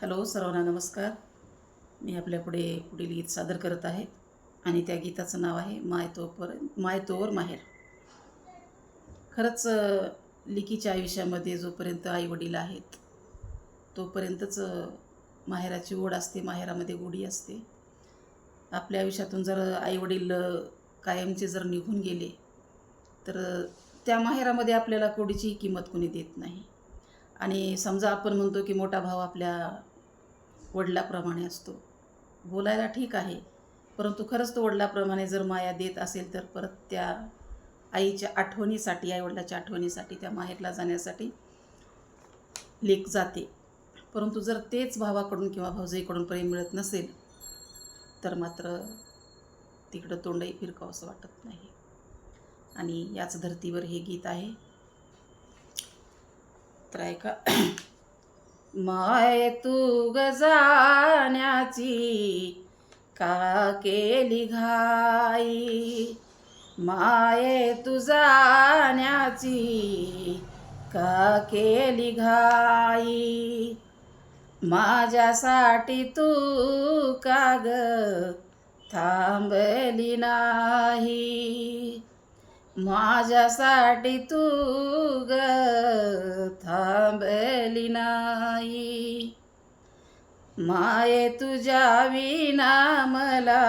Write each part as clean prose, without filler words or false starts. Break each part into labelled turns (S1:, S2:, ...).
S1: Hello सर्वांना नमस्कार. मी आपल्यापुढे पुढील गीत सादर करत आहे आणि त्या गीताचं नाव आहे माय तोवर माहेर. खरंच लिकीच्या आयुष्यामध्ये जोपर्यंत आईवडील आहेत तोपर्यंतच माहेराची ओढ असते, माहेरामध्ये गोडी असते. आपल्या आयुष्यातून जर आईवडील कायमचे जर निघून गेले तर त्या माहेरामध्ये आपल्याला कोडीची किंमत कोणी देत नाही. आणि समजा आपण म्हणतो की मोठा भाव आपल्या वडिलाप्रमाणे असतो, बोलायला ठीक आहे, परंतु खरंच तो वडिलाप्रमाणे जर माया देत असेल तर परत त्या आईच्या आठवणीसाठी, आईवडिलाच्या आठवणीसाठी त्या माहेरला जाण्यासाठी लेक जाते. परंतु जर तेच भावाकडून किंवा भाऊजाईकडून प्रेम मिळत नसेल तर मात्र तिकडं तोंडही फिरकावं असं वाटत नाही. आणि याच धर्तीवर हे गीत आहे, तर ऐका. माय तू गजाण्याची का केली घाई, माये तू जाण्याची का केली घाई, माझ्यासाठी तू का ग थांबली नाही, माझ्यासाठी तू ग थांबली नाही, माये तुझ्या विना मला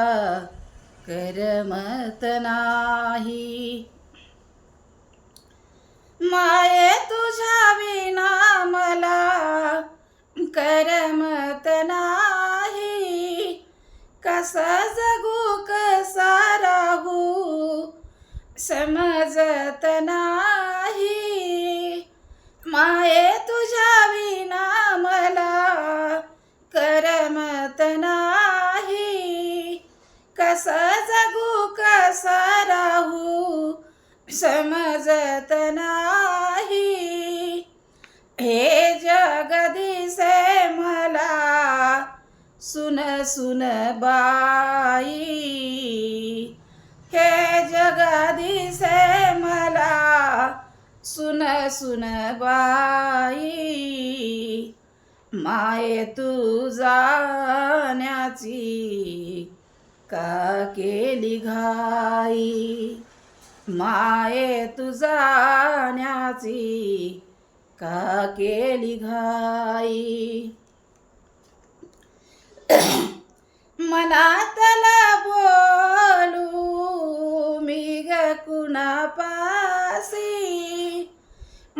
S1: करमत नाही, माये तुझ्या विना मला करमत नाही, कसा जगू कसा राहू समजत नाही, माये तुझ्या विना मला करमत नाही, कसा जगू कसा राहू समजत नाही, हे जग दिसे मला सुन सुन बाई, हे जग दिसे मला सुन सुन बाई, माये तू जाण्याची का केली घाई, माये तू जाण्याची का केली घाई, मनातला बोलू मी ग कुणापासी,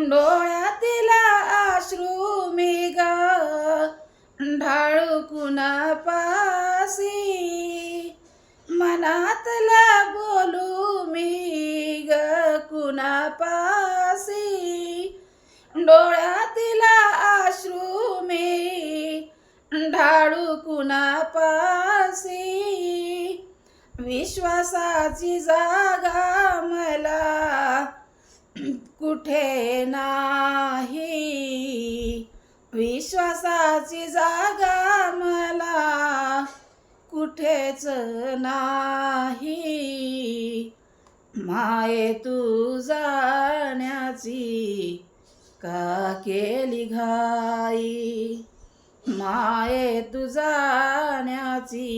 S1: डोळ्यातिला अश्रू मी ग ढाळू कुणापासी, मनातला बोलू मी ग कुणापासी, डोळ्यातिला अश्रू मी ढाळू कुणापासी, विश्वासाची जागा मला कुठे नाही, विश्वासाची जागा मला कुठेच नाही, माये तू जाण्याची का केली घाई, माये तू जाण्याची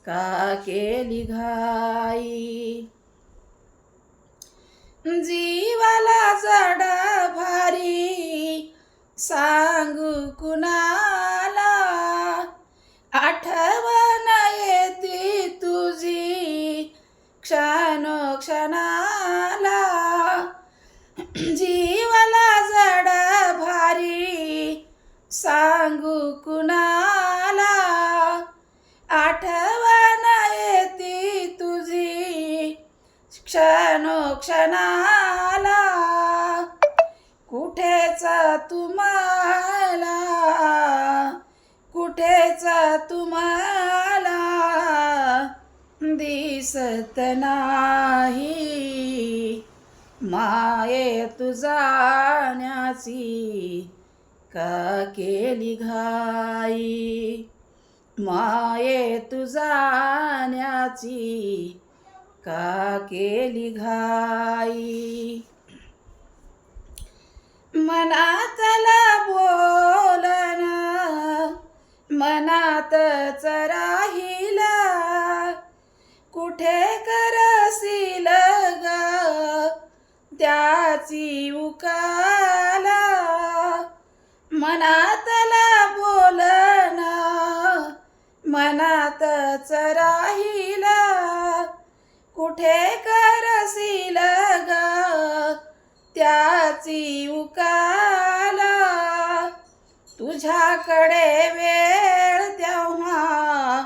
S1: का केली घाई, जीवाला जड भारी सांगू कुणाला, आठवण येते तुझी क्षणोक्षणाला, जीवाला जड भारी सांगू कुणाला, आठवण येते तुझी क्षणोक्षणाला, कुठेच तुम्हाला, कुठेच तुम्हाला दिसत नाही, माये तू जाण्याची का केली घाई, माये तू जाण्याची का केली घाई, मनातला बोलना मनातच राहिला कुठे करसील ग त्याची उकाला मनातला बोलना मनातच राहिला कुठे करसील ग त्याची उकाला तुझ्याकडे वेळ तेव्हा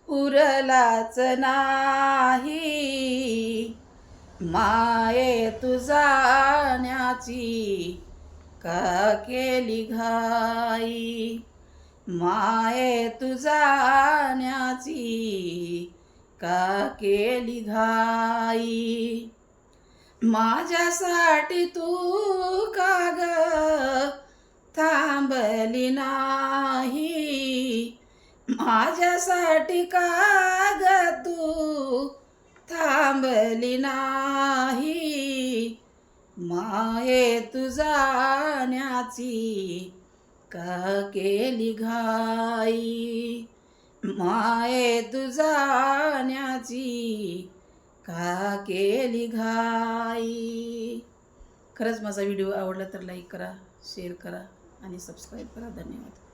S1: उरलाच नाही माये तू जाण्याची का केली घाई माये तू जाण्याची का केली घाई माझ्यासाठी तू का ग थांबली नाही माझ्यासाठी का ग तू थांबली नाही माये तू जाण्याची का केली घाई माये तू जाण्याची का केली घाई. खरंच माझा व्हिडिओ आवडला तर लाईक करा, शेअर करा आणि सबस्क्राईब करा. धन्यवाद.